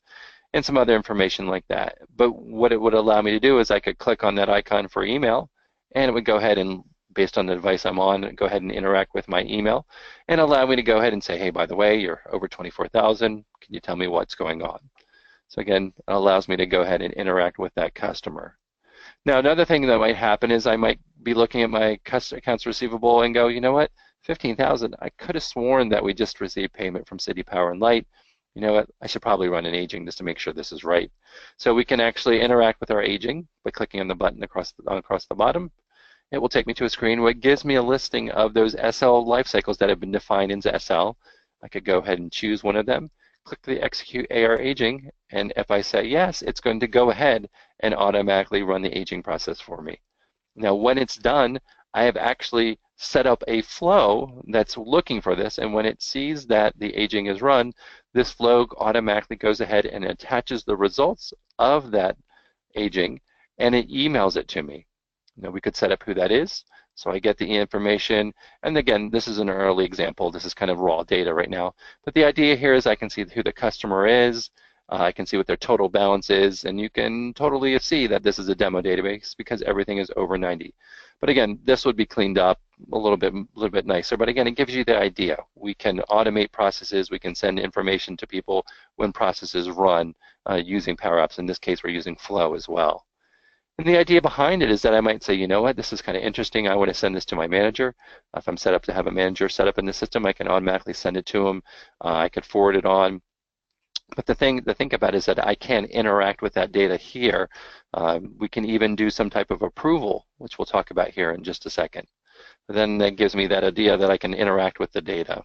S2: and some other information like that. But what it would allow me to do is I could click on that icon for email, and it would go ahead and, based on the device I'm on, go ahead and interact with my email and allow me to go ahead and say, hey, by the way, you're over 24,000. Can you tell me what's going on? So again, it allows me to go ahead and interact with that customer. Now, another thing that might happen is I might be looking at my accounts receivable and go, you know what, 15,000, I could have sworn that we just received payment from City Power and Light. You know what, I should probably run an aging just to make sure this is right. So we can actually interact with our aging by clicking on the button across the bottom. It will take me to a screen where it gives me a listing of those SL life cycles that have been defined into SL. I could go ahead and choose one of them, click the Execute AR Aging, and if I say yes, it's going to go ahead and automatically run the aging process for me. Now, when it's done, I have actually set up a flow that's looking for this, and when it sees that the aging is run, this flow automatically goes ahead and attaches the results of that aging, and it emails it to me. Now, we could set up who that is, so I get the information, and again, this is an early example. This is kind of raw data right now, but the idea here is I can see who the customer is, I can see what their total balance is, and you can totally see that this is a demo database because everything is over 90. But again, this would be cleaned up a little bit nicer. But again, it gives you the idea. We can automate processes. We can send information to people when processes run using Power Apps. In this case, we're using Flow as well. And the idea behind it is that I might say, you know what, this is kind of interesting. I want to send this to my manager. If I'm set up to have a manager set up in the system, I can automatically send it to him. I could forward it on. But the thing to think about is that I can interact with that data here. We can even do some type of approval, which we'll talk about here in just a second. But then that gives me that idea that I can interact with the data.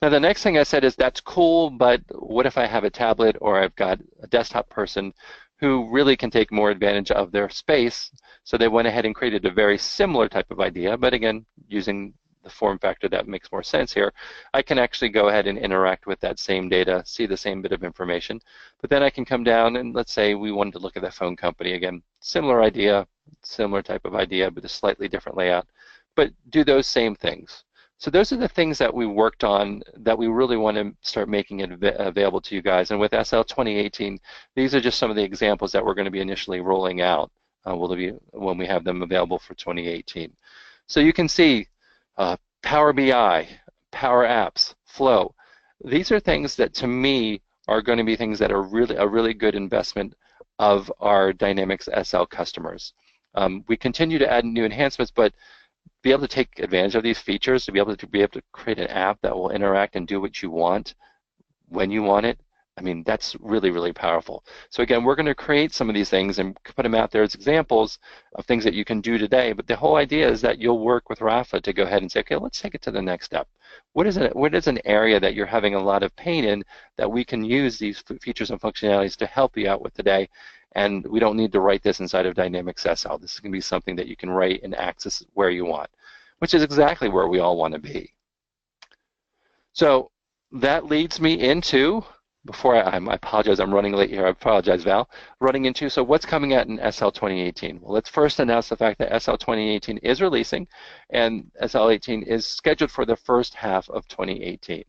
S2: Now the next thing I said is that's cool, but what if I have a tablet or I've got a desktop person who really can take more advantage of their space? So they went ahead and created a very similar type of idea, but again, using the form factor that makes more sense here, I can actually go ahead and interact with that same data, see the same bit of information, but then I can come down and let's say we wanted to look at the phone company. Again, similar idea, similar type of idea, but a slightly different layout, but do those same things. So those are the things that we worked on that we really want to start making it available to you guys. And with SL 2018, these are just some of the examples that we're going to be initially rolling out when we have them available for 2018. So you can see Power BI, Power Apps, Flow. These are things that to me are going to be things that are really a really good investment of our Dynamics SL customers. We continue to add new enhancements, but be able to take advantage of these features, to be able to create an app that will interact and do what you want when you want it, I mean, that's really, really powerful. So again, we're going to create some of these things and put them out there as examples of things that you can do today. But the whole idea is that you'll work with Raffa to go ahead and say, okay, let's take it to the next step. What is an area that you're having a lot of pain in that we can use these features and functionalities to help you out with today? And we don't need to write this inside of Dynamics SL. This is going to be something that you can write and access where you want, which is exactly where we all want to be. So that leads me into, I apologize, I'm running late here. I apologize, Val. Running into, so what's coming out in SL 2018? Well, let's first announce the fact that SL 2018 is releasing, and SL 18 is scheduled for the first half of 2018.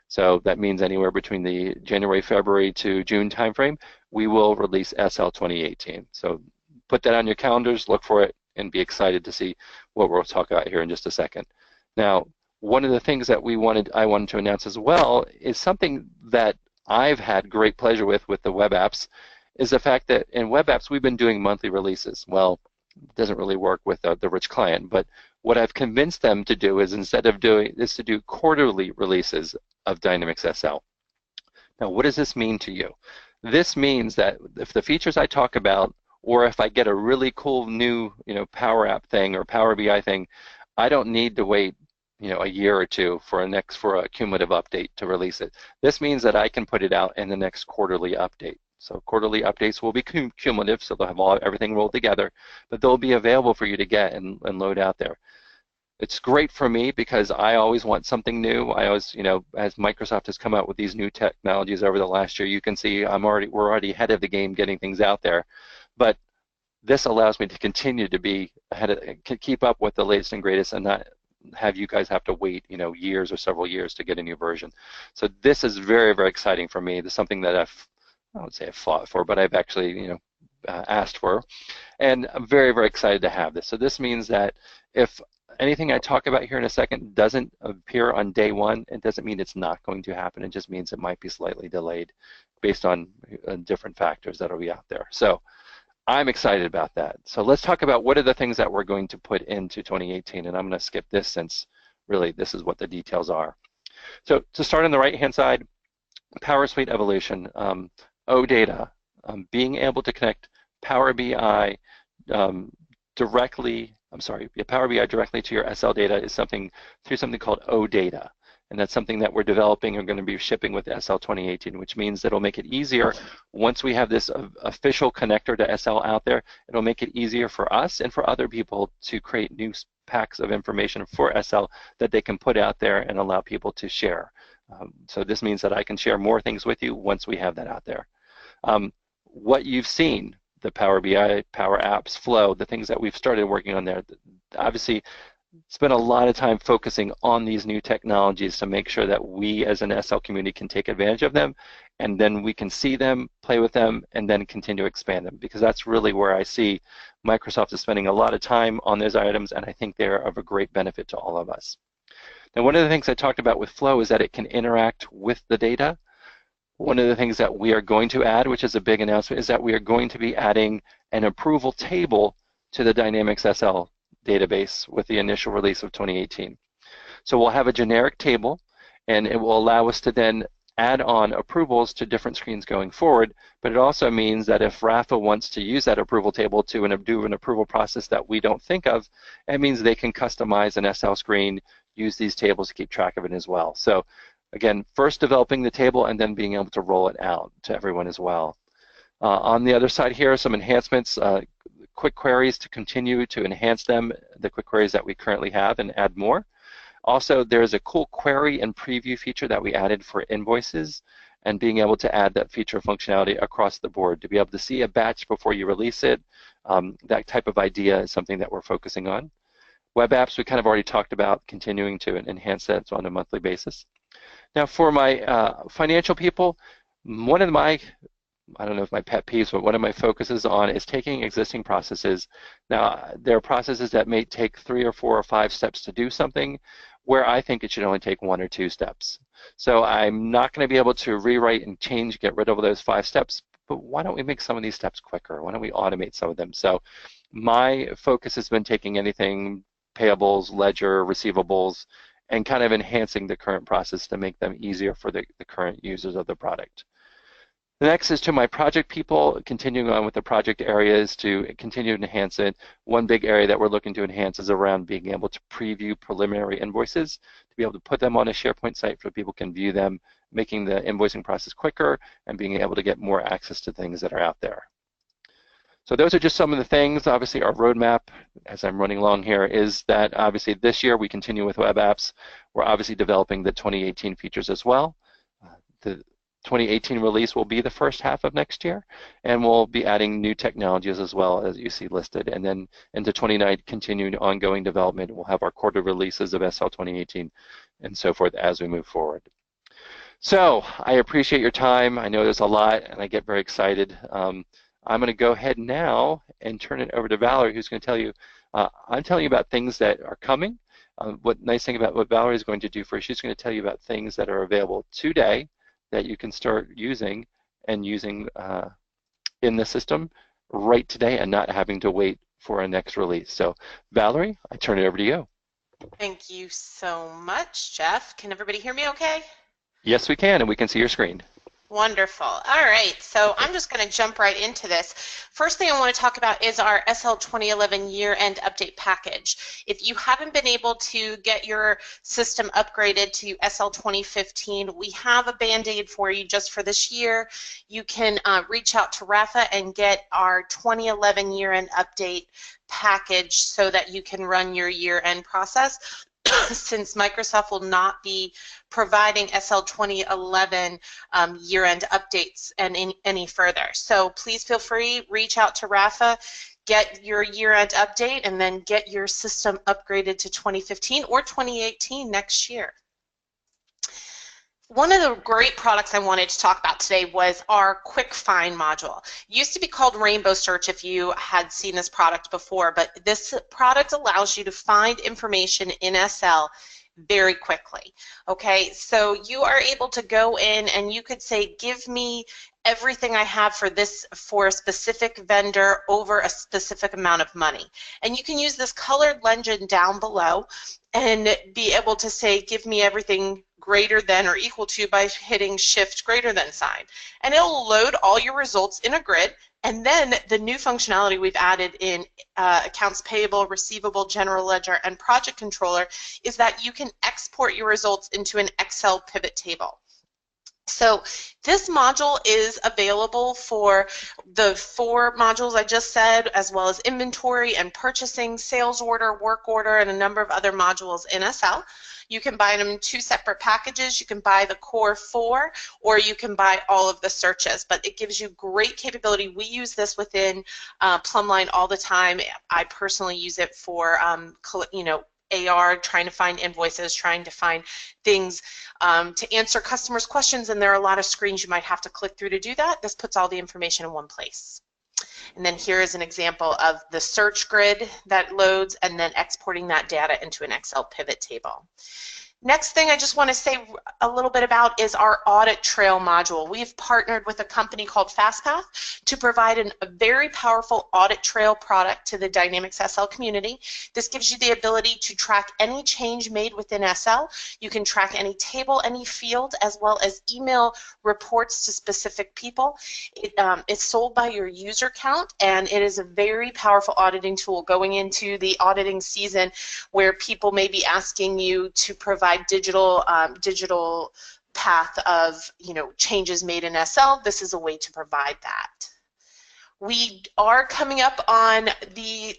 S2: So that means anywhere between the January, February to June timeframe, we will release SL 2018. So put that on your calendars, look for it, and be excited to see what we'll talk about here in just a second. Now, one of the things that I wanted to announce as well is something that I've had great pleasure with the web apps, is the fact that in web apps we've been doing monthly releases. Well, it doesn't really work with the rich client, but what I've convinced them to do is to do quarterly releases of Dynamics SL. Now, what does this mean to you? This means that if the features I talk about, or if I get a really cool new, Power App thing or Power BI thing, I don't need to wait, a year or two for a cumulative update to release it. This means that I can put it out in the next quarterly update. So quarterly updates will be cumulative, so they'll have everything rolled together, but they'll be available for you to get and load out there. It's great for me because I always want something new. I always, as Microsoft has come out with these new technologies over the last year, you can see we're already ahead of the game getting things out there. But this allows me to continue to be keep up with the latest and greatest and not have you guys have to wait, years or several years to get a new version. So this is very, very exciting for me. This is something that I would say I've fought for, but I've actually, asked for. And I'm very, very excited to have this. So this means that if anything I talk about here in a second doesn't appear on day one, it doesn't mean it's not going to happen. It just means it might be slightly delayed based on different factors that will be out there. So I'm excited about that. So let's talk about what are the things that we're going to put into 2018, and I'm going to skip this since really this is what the details are. So to start on the right-hand side, Power Suite evolution, OData, being able to connect Power BI directly to your SL data is through something called OData. And that's something that we're developing and going to be shipping with SL 2018, which means that it'll make it easier once we have this official connector to SL out there. It'll make it easier for us and for other people to create new packs of information for SL that they can put out there and allow people to share. So this means that I can share more things with you once we have that out there. What you've seen, the Power BI, Power Apps, Flow, the things that we've started working on there, obviously spent a lot of time focusing on these new technologies to make sure that we as an SL community can take advantage of them, and then we can see them, play with them, and then continue to expand them, because that's really where I see Microsoft is spending a lot of time on those items, and I think they're of a great benefit to all of us. Now, one of the things I talked about with Flow is that it can interact with the data. one of the things that we are going to add, which is a big announcement, is that we are going to be adding an approval table to the Dynamics SL database with the initial release of 2018. So we'll have a generic table, and it will allow us to then add on approvals to different screens going forward, but it also means that if Raffa wants to use that approval table to do an approval process that we don't think of, it means they can customize an SL screen, use these tables to keep track of it as well. So again, first developing the table and then being able to roll it out to everyone as well. On the other side here are some enhancements, quick queries to continue to enhance them, the quick queries that we currently have, and add more. Also, there's a cool query and preview feature that we added for invoices, and being able to add that feature functionality across the board to be able to see a batch before you release it. That type of idea is something that we're focusing on. Web apps, we kind of already talked about, continuing to enhance that on a monthly basis. Now, for my financial people, one of my, I don't know if my pet peeves, but one of my focuses on is taking existing processes. Now, there are processes that may take 3 or 4 or 5 steps to do something, where I think it should only take 1 or 2 steps. So I'm not going to be able to rewrite and change, get rid of those 5 steps, but why don't we make some of these steps quicker? Why don't we automate some of them? So my focus has been taking anything, payables, ledger, receivables, and kind of enhancing the current process to make them easier for the current users of the product. The next is to my project people, continuing on with the project areas to continue to enhance it. One big area that we're looking to enhance is around being able to preview preliminary invoices, to be able to put them on a SharePoint site so people can view them, making the invoicing process quicker and being able to get more access to things that are out there. So those are just some of the things. Obviously, our roadmap, as I'm running along here, is that obviously this year we continue with web apps. We're obviously developing the 2018 features as well. The 2018 release will be the first half of next year, and we'll be adding new technologies as well, as you see listed. And then into 2019, continued ongoing development, we'll have our quarter releases of SL 2018 and so forth as we move forward. So I appreciate your time. I know there's a lot, and I get very excited. I'm going to go ahead now and turn it over to Valerie, who's going to tell you, I'm telling you about things that are coming. What nice thing about what Valerie is going to do first, she's going to tell you about things that are available today that you can start using and using in the system right today and not having to wait for a next release. So Valerie, I turn it over to you.
S3: Thank you so much, Jeff. Can everybody hear me okay?
S2: Yes, we can, and we can see your screen.
S3: Wonderful. All right, so I'm just going to jump right into this. First thing I want to talk about is our SL 2011 year-end update package. If you haven't been able to get your system upgraded to SL 2015, we have a Band-Aid for you just for this year. You can reach out to Raffa and get our 2011 year-end update package so that you can run your year-end process. Since Microsoft will not be providing SL 2011 year-end updates and any further. So please feel free, reach out to Raffa, get your year-end update, and then get your system upgraded to 2015 or 2018 next year. One of the great products I wanted to talk about today was our Quick Find module. It used to be called Rainbow Search if you had seen this product before, but this product allows you to find information in SL very quickly. Okay, so you are able to go in and you could say, give me everything I have for a specific vendor over a specific amount of money. And you can use this colored legend down below and be able to say, give me everything greater than or equal to by hitting Shift greater than sign. And it'll load all your results in a grid. And then the new functionality we've added in accounts payable, receivable, general ledger, and project controller is that you can export your results into an Excel pivot table. So this module is available for the 4 modules I just said, as well as inventory and purchasing, sales order, work order, and a number of other modules in SL. You can buy them in 2 separate packages. You can buy the core 4, or you can buy all of the searches, but it gives you great capability. We use this within Plumbline all the time. I personally use it for AR, trying to find invoices, trying to find things to answer customers' questions, and there are a lot of screens you might have to click through to do that. This puts all the information in one place. And then here is an example of the search grid that loads and then exporting that data into an Excel pivot table. Next thing I just want to say a little bit about is our audit trail module. We've partnered with a company called FastPath to provide a very powerful audit trail product to the Dynamics SL community. This gives you the ability to track any change made within SL. You can track any table, any field, as well as email reports to specific people. It's sold by your user count, and it is a very powerful auditing tool going into the auditing season where people may be asking you to provide digital path of changes made in SL. This is a way to provide that. We are coming up on the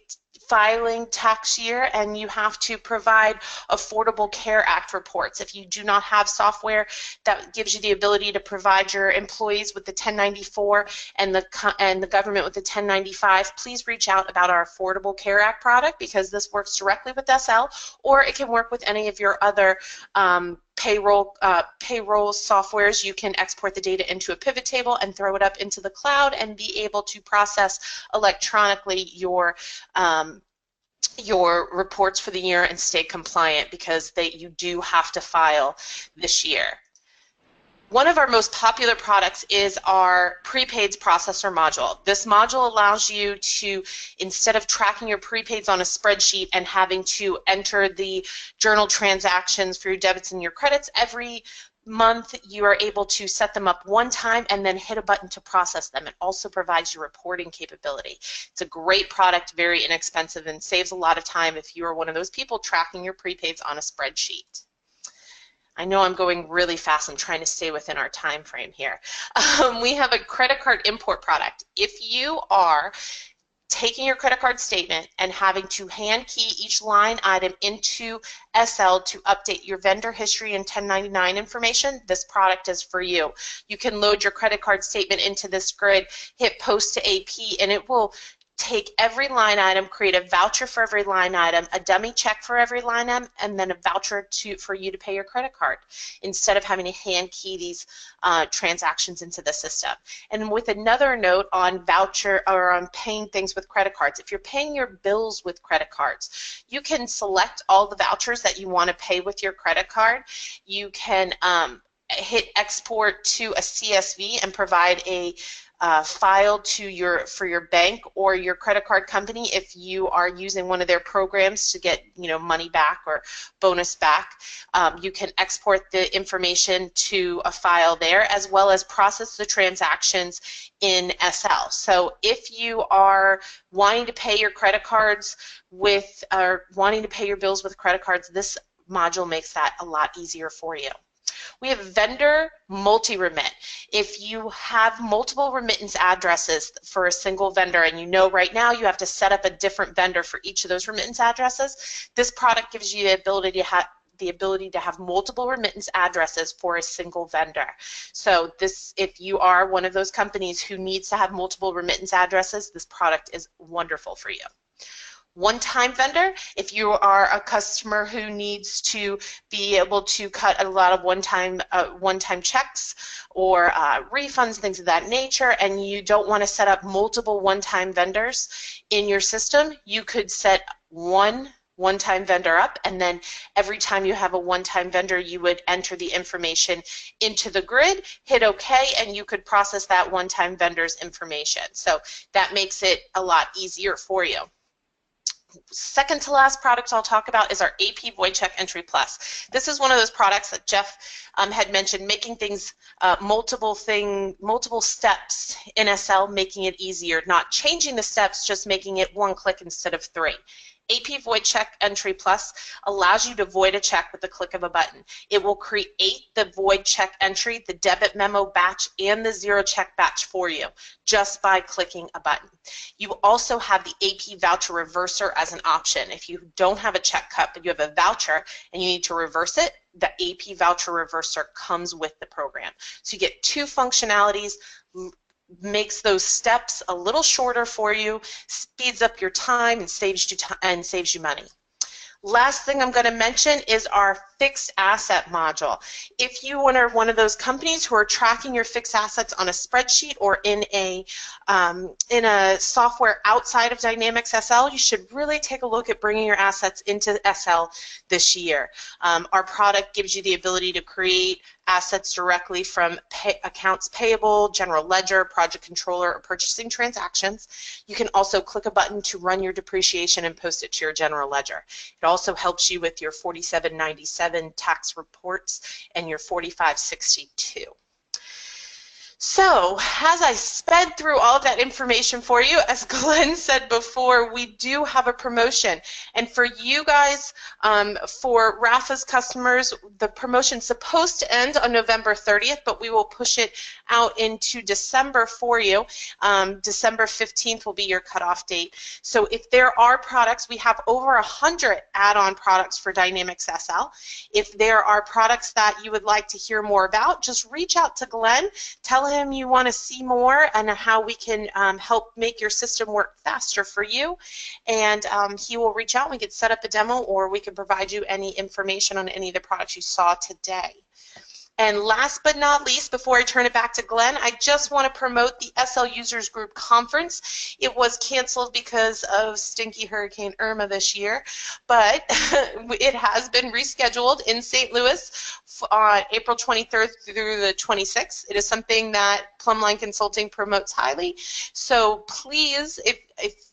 S3: filing tax year, and you have to provide Affordable Care Act reports. If you do not have software that gives you the ability to provide your employees with the 1094 and the government with the 1095, please reach out about our Affordable Care Act product, because this works directly with SL, or it can work with any of your other payroll softwares. You can export the data into a pivot table and throw it up into the cloud and be able to process electronically your reports for the year and stay compliant, because you do have to file this year. One of our most popular products is our prepaids processor module. This module allows you to, instead of tracking your prepaids on a spreadsheet and having to enter the journal transactions for your debits and your credits every month, you are able to set them up one time and then hit a button to process them. It also provides your reporting capability. It's a great product, very inexpensive, and saves a lot of time if you are one of those people tracking your prepaids on a spreadsheet. I know I'm going really fast. I'm trying to stay within our time frame here. We have a credit card import product. If you are taking your credit card statement and having to hand key each line item into SL to update your vendor history and 1099 information, this product is for you. You can load your credit card statement into this grid, hit post to AP, and it will take every line item, create a voucher for every line item, a dummy check for every line item, and then a voucher for you to pay your credit card, instead of having to hand key these transactions into the system. And with another note on voucher or on paying things with credit cards, if you're paying your bills with credit cards, you can select all the vouchers that you want to pay with your credit card. You can hit export to a CSV and provide a file for your bank or your credit card company if you are using one of their programs to get money back or bonus back. You can export the information to a file there, as well as process the transactions in SL. So if you are wanting to pay your credit cards or wanting to pay your bills with credit cards, this module makes that a lot easier for you. We have vendor multi-remit. If you have multiple remittance addresses for a single vendor, and right now you have to set up a different vendor for each of those remittance addresses, this product gives you the ability to have multiple remittance addresses for a single vendor. So if you are one of those companies who needs to have multiple remittance addresses, this product is wonderful for you. One-time vendor, if you are a customer who needs to be able to cut a lot of one-time checks or refunds, things of that nature, and you don't want to set up multiple one-time vendors in your system, you could set one-time vendor up, and then every time you have a one-time vendor, you would enter the information into the grid, hit OK, and you could process that one-time vendor's information. So that makes it a lot easier for you. Second to last product I'll talk about is our AP Void Check Entry Plus. This is one of those products that Jeff had mentioned, making things multiple steps in SL, making it easier, not changing the steps, just making it one click instead of 3. AP Void Check Entry Plus allows you to void a check with the click of a button. It will create the void check entry, the debit memo batch, and the zero check batch for you just by clicking a button. You also have the AP Voucher Reverser as an option. If you don't have a check cut but you have a voucher and you need to reverse it, the AP Voucher Reverser comes with the program. So you get two functionalities, makes those steps a little shorter for you, speeds up your time, and saves you money. Last thing I'm going to mention is our fixed asset module. If you are one of those companies who are tracking your fixed assets on a spreadsheet or in a software outside of Dynamics SL, you should really take a look at bringing your assets into SL this year. Our product gives you the ability to create assets directly from accounts payable, general ledger, project controller, or purchasing transactions. You can also click a button to run your depreciation and post it to your general ledger. It also helps you with your 4797 tax reports and your 4562. So, as I sped through all of that information for you, as Glenn said before, we do have a promotion. And for you guys, for Raffa's customers, the promotion's supposed to end on November 30th, but we will push it out into December for you. December 15th will be your cutoff date. So if there are products, we have over 100 add-on products for Dynamics SL. If there are products that you would like to hear more about, just reach out to Glenn, tell him you want to see more and how we can help make your system work faster for you, and he will reach out and we can set up a demo, or we can provide you any information on any of the products you saw today. And last but not least, before I turn it back to Glenn, I just want to promote the SL Users Group Conference. It was canceled because of stinky Hurricane Irma this year, but it has been rescheduled in St. Louis on April 23rd through the 26th. It is something that Plumbline Consulting promotes highly. So please, if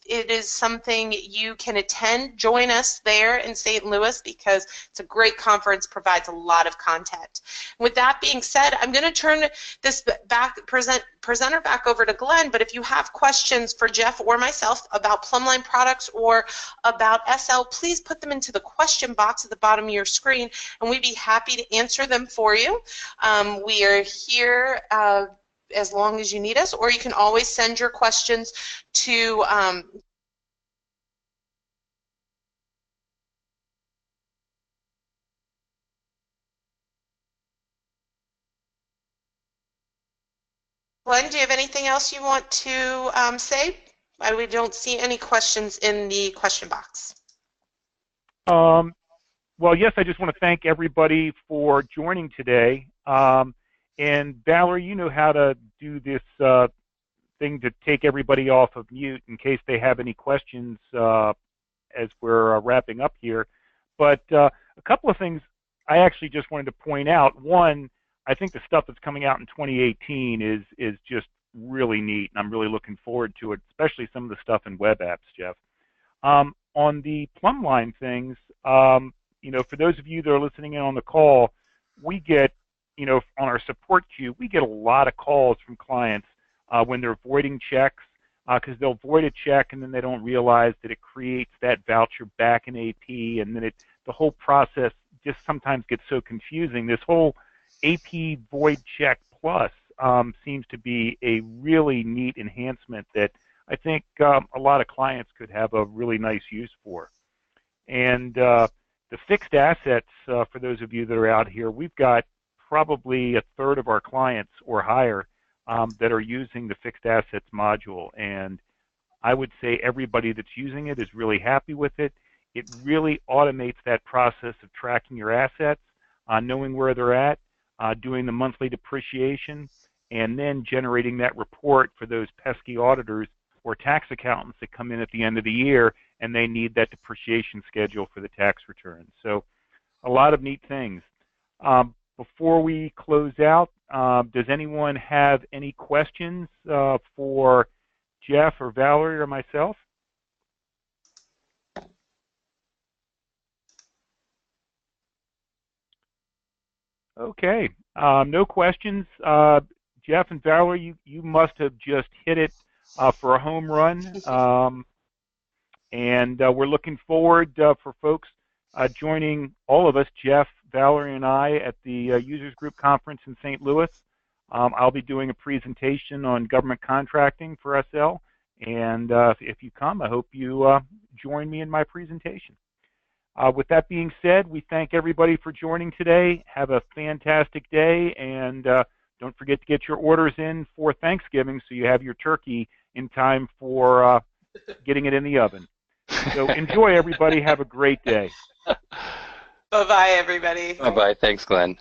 S3: it is something you can attend, join us there in St. Louis, because it's a great conference, provides a lot of content. With that being said, I'm going to turn this presenter back over to Glenn, but if you have questions for Jeff or myself about Plumbline products or about SL, please put them into the question box at the bottom of your screen, and we'd be happy to answer them for you. We are here as long as you need us, or you can always send your questions to Glenn, do you have anything else you want to say? We don't see any questions in the question box.
S1: Well, yes, I just want to thank everybody for joining today. And Valerie, you know how to do this thing to take everybody off of mute in case they have any questions as we're wrapping up here. But a couple of things I actually just wanted to point out. One, I think the stuff that's coming out in 2018 is just really neat, and I'm really looking forward to it, especially some of the stuff in web apps, Jeff. On the Plumbline things, you know, for those of you that are listening in on the call, we get, you know, on our support queue, we get a lot of calls from clients when they're voiding checks, because they'll void a check and then they don't realize that it creates that voucher back in AP, and then the whole process just sometimes gets so confusing. This whole AP Void Check Plus seems to be a really neat enhancement that I think a lot of clients could have a really nice use for. And the fixed assets, for those of you that are out here, we've got probably a third of our clients or higher that are using the fixed assets module. And I would say everybody that's using it is really happy with it. It really automates that process of tracking your assets, knowing where they're at, doing the monthly depreciation, and then generating that report for those pesky auditors or tax accountants that come in at the end of the year and they need that depreciation schedule for the tax return. So a lot of neat things. Before we close out, does anyone have any questions for Jeff or Valerie or myself? Okay, no questions. Jeff and Valerie, you must have just hit it for a home run. And we're looking forward for folks joining all of us, Jeff, Valerie, and I, at the Users Group Conference in St. Louis. I'll be doing a presentation on government contracting for SL. And if you come, I hope you join me in my presentation. With that being said, we thank everybody for joining today. Have a fantastic day, and don't forget to get your orders in for Thanksgiving so you have your turkey in time for getting it in the oven. So enjoy, everybody. Have a great day.
S3: Bye-bye, everybody.
S2: Bye-bye. Thanks, Glenn.